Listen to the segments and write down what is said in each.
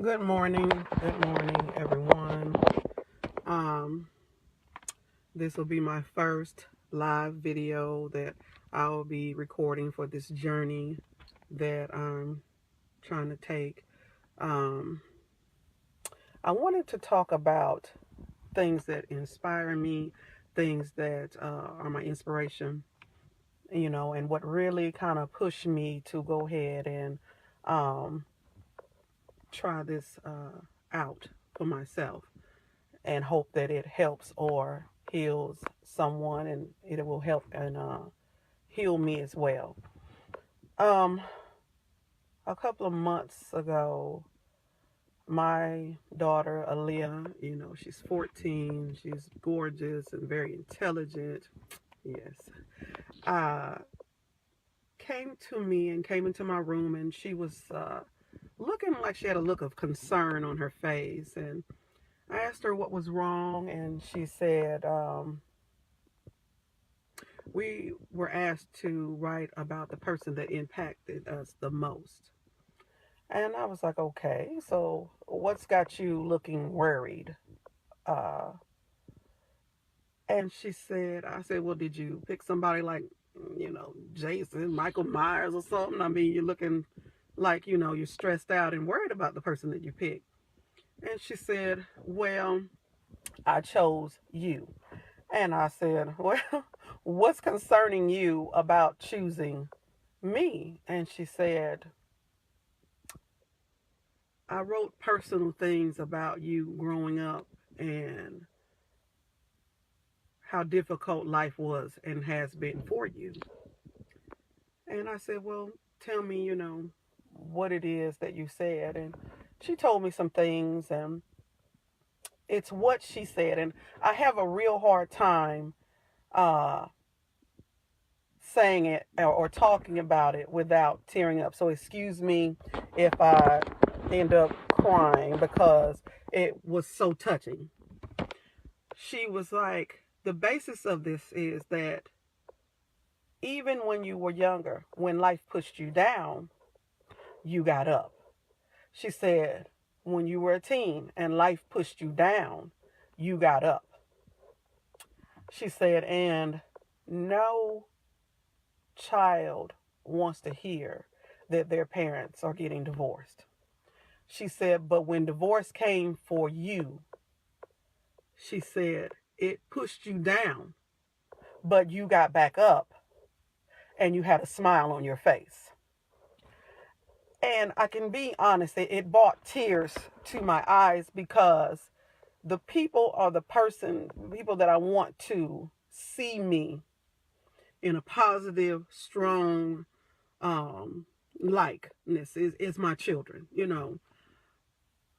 Good morning. Good morning, everyone. Um, this will be my first live video that I will be recording for this journey that I'm trying to take. Um, I wanted to talk about things that inspire me, things that are my inspiration, and what really kind of pushed me to go ahead and um, try this out for myself, and hope that it helps or heals someone, and it will help and heal me as well. Um, a couple of months ago, my daughter Aaliyah, she's 14, she's gorgeous and very intelligent. Yes. Uh, came to me and came into my room, and she was looking like she had a look of concern on her face. And I asked her what was wrong, and she said, we were asked to write about the person that impacted us the most. And I was like, okay, so what's got you looking worried? Uh, and she said, I said, well, did you pick somebody like, Jason, Michael Myers or something? I mean, you're looking like, you're stressed out and worried about the person that you picked. And she said, well, I chose you. And I said, well, what's concerning you about choosing me? And she said, I wrote personal things about you growing up and how difficult life was and has been for you. And I said, well, tell me, what it is that you said. And she told me some things, and it's what she said. And I have a real hard time uh, saying it or talking about it without tearing up. So excuse me if I end up crying because it was so touching. She was like, the basis of this is that even when you were younger, when life pushed you down, you got up. She said, when you were a teen and life pushed you down, you got up. She said, and no child wants to hear that their parents are getting divorced. She said, but when divorce came for you, she said, it pushed you down, but you got back up and you had a smile on your face. And I can be honest, it brought tears to my eyes because the people are people that I want to see me in a positive, strong likeness is my children.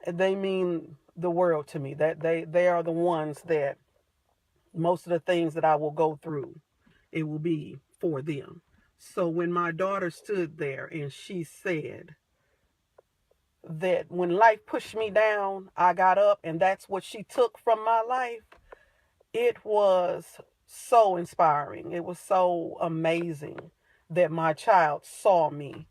They mean the world to me. That they are the ones that most of the things that I will go through, it will be for them. So when my daughter stood there and she said that when life pushed me down, I got up, and that's what she took from my life, it was so inspiring. It was so amazing that my child saw me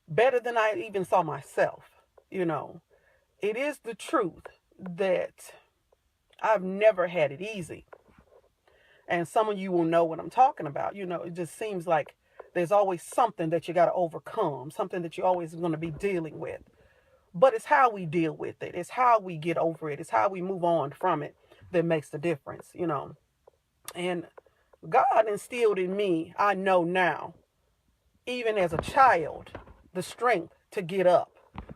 better than I even saw myself. It is the truth that I've never had it easy. And some of you will know what I'm talking about. It just seems like there's always something that you got to overcome, something that you're always going to be dealing with. But it's how we deal with it. It's how we get over it. It's how we move on from it that makes the difference. And God instilled in me, I know now, even as a child, the strength to get up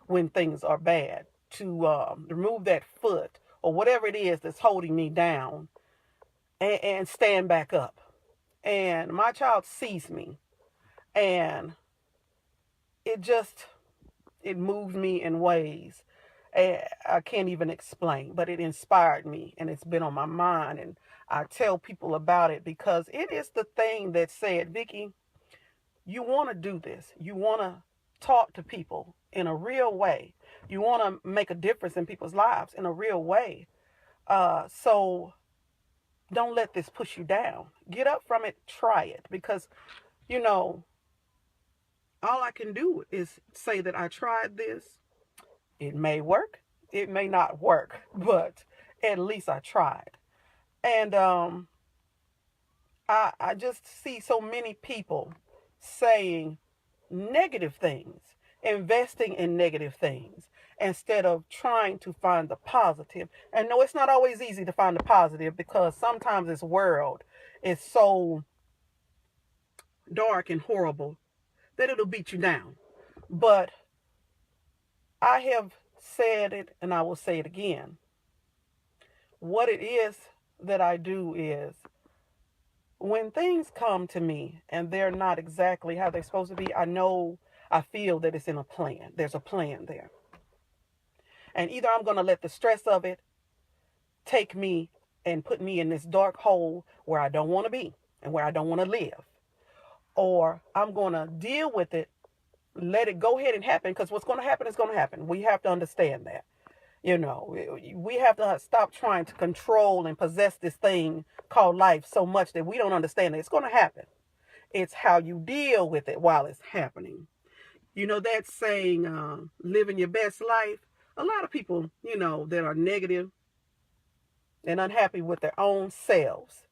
when things are bad, to remove that foot or whatever it is that's holding me down, and stand back up. And my child sees me, and it moved me in ways I can't even explain, but it inspired me, and it's been on my mind, and I tell people about it because it is the thing that said, Vicki, you want to do this. You want to talk to people in a real way. You want to make a difference in people's lives in a real way. So don't let this push you down. Get up from it. Try it. Because, you know, all I can do is say that I tried this. It may work, it may not work, but at least I tried. And I just see so many people saying negative things, investing in negative things, instead of trying to find the positive. And no, it's not always easy to find the positive, because sometimes this world is so dark and horrible that it'll beat you down. But I have said it, and I will say it again. What it is that I do is, when things come to me and they're not exactly how they're supposed to be, I feel that it's in a plan. There's a plan there. And either I'm going to let the stress of it take me and put me in this dark hole where I don't want to be and where I don't want to live, or I'm going to deal with it, let it go ahead and happen, because what's going to happen is going to happen. We have to understand that. We have to stop trying to control and possess this thing called life so much that we don't understand that it's going to happen. It's how you deal with it while it's happening. That saying, living your best life. A lot of people, that are negative and unhappy with their own selves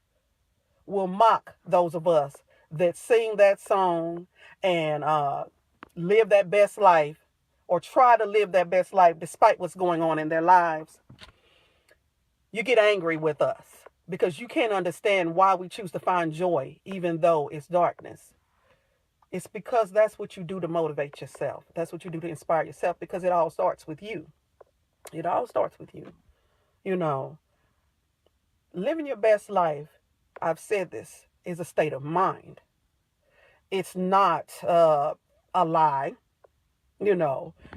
will mock those of us that sing that song and live that best life, or try to live that best life despite what's going on in their lives. You get angry with us because you can't understand why we choose to find joy even though it's darkness. It's because that's what you do to motivate yourself. That's what you do to inspire yourself, because it all starts with you. It all starts with you. Living your best life, I've said this, is a state of mind. It's not a lie.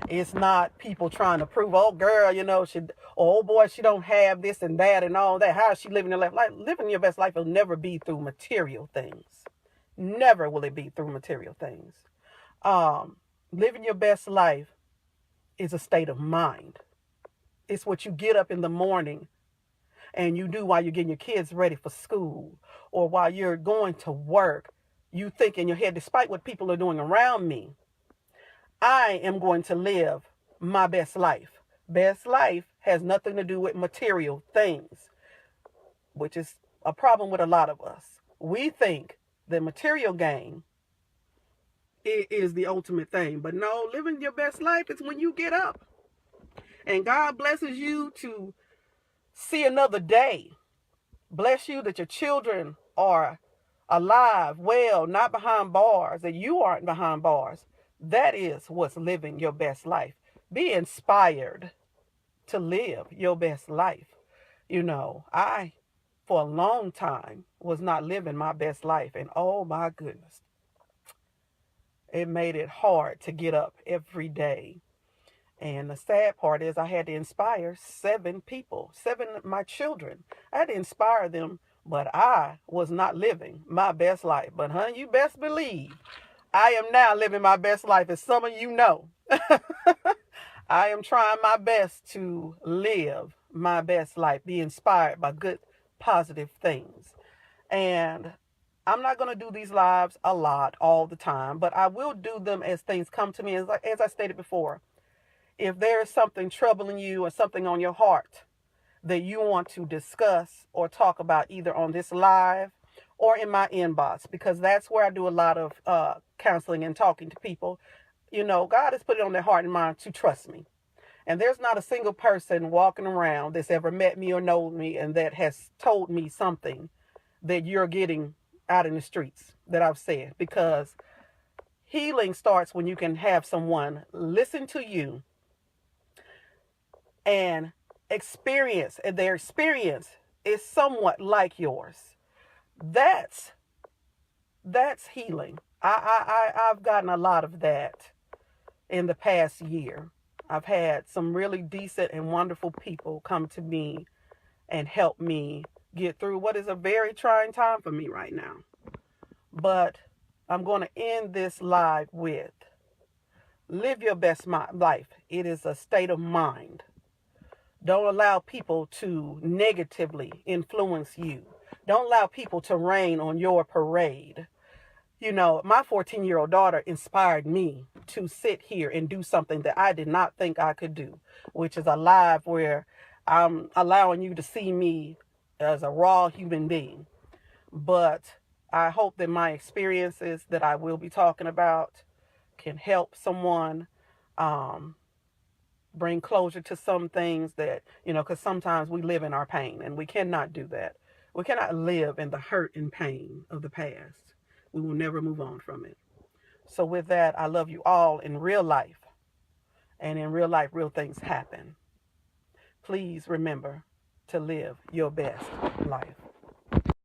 It's not people trying to prove, oh girl, oh boy, she don't have this and that and all that. How is she living her life? Like, living your best life will never be through material things. Never will it be through material things. Living your best life is a state of mind. It's what you get up in the morning and you do while you're getting your kids ready for school, or while you're going to work. You think in your head, despite what people are doing around me, I am going to live my best life. Best life has nothing to do with material things, which is a problem with a lot of us. We think the material gain is the ultimate thing. But no, living your best life is when you get up and God blesses you to see another day. Bless you that your children are alive, well, not behind bars, that you aren't behind bars. That is what's living your best life. Be inspired to live your best life. I, for a long time, was not living my best life. And oh my goodness, it made it hard to get up every day. And the sad part is I had to inspire 7 people, 7 of my children. I had to inspire them, but I was not living my best life. But honey, you best believe I am now living my best life, as some of you know. I am trying my best to live my best life, be inspired by good, positive things. And I'm not going to do these lives a lot all the time, but I will do them as things come to me. As I stated before, if there is something troubling you or something on your heart that you want to discuss or talk about, either on this live or in my inbox, because that's where I do a lot of counseling and talking to people. God has put it on their heart and mind to trust me. And there's not a single person walking around that's ever met me or known me and that has told me something that you're getting out in the streets that I've said. Because healing starts when you can have someone listen to you and experience, and their experience is somewhat like yours. That's healing. I've gotten a lot of that in the past year. I've had some really decent and wonderful people come to me and help me get through what is a very trying time for me right now. But I'm going to end this live with, live your best life. It is a state of mind. Don't allow people to negatively influence you. Don't allow people to rain on your parade. My 14-year-old daughter inspired me to sit here and do something that I did not think I could do, which is a live where I'm allowing you to see me as a raw human being. But I hope that my experiences that I will be talking about can help someone um, bring closure to some things that, because sometimes we live in our pain and we cannot do that. We cannot live in the hurt and pain of the past. We will never move on from it. So with that, I love you all in real life. And in real life, real things happen. Please remember to live your best life.